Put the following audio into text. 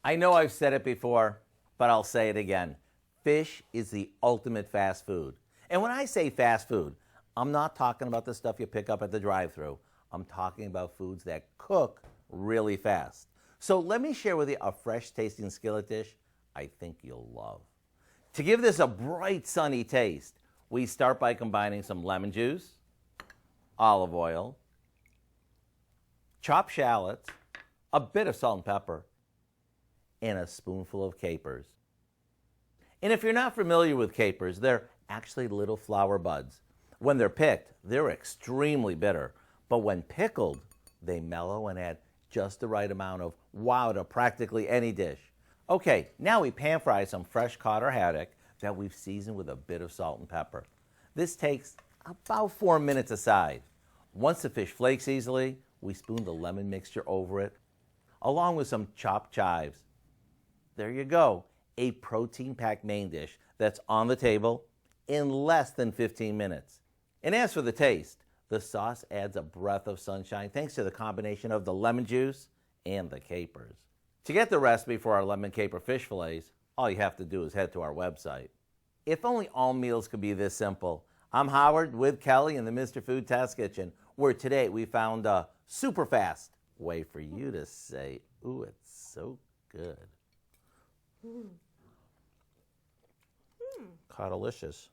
I know I've said it before, but I'll say it again. Fish is the ultimate fast food. And when I say fast food, I'm not talking about the stuff you pick up at the drive-thru. I'm talking about foods that cook really fast. So let me share with you a fresh tasting skillet dish I think you'll love. To give this a bright, sunny taste, we start by combining some lemon juice, olive oil, chopped shallots, a bit of salt and pepper, and a spoonful of capers. And if you're not familiar with capers, they're actually little flower buds. When they're picked, they're extremely bitter, but when pickled, they mellow and add just the right amount of wow to practically any dish. Okay, now we pan fry some fresh cod or haddock that we've seasoned with a bit of salt and pepper. This takes about 4 minutes aside. Once the fish flakes easily, we spoon the lemon mixture over it, along with some chopped chives. There you go, a protein-packed main dish that's on the table in less than 15 minutes. And as for the taste, the sauce adds a breath of sunshine thanks to the combination of the lemon juice and the capers. To get the recipe for our lemon caper fish fillets, all you have to do is head to our website. If only all meals could be this simple. I'm Howard with Kelly in the Mr. Food Test Kitchen, where today we found a super fast way for you to say, ooh, it's so good. Codalicious.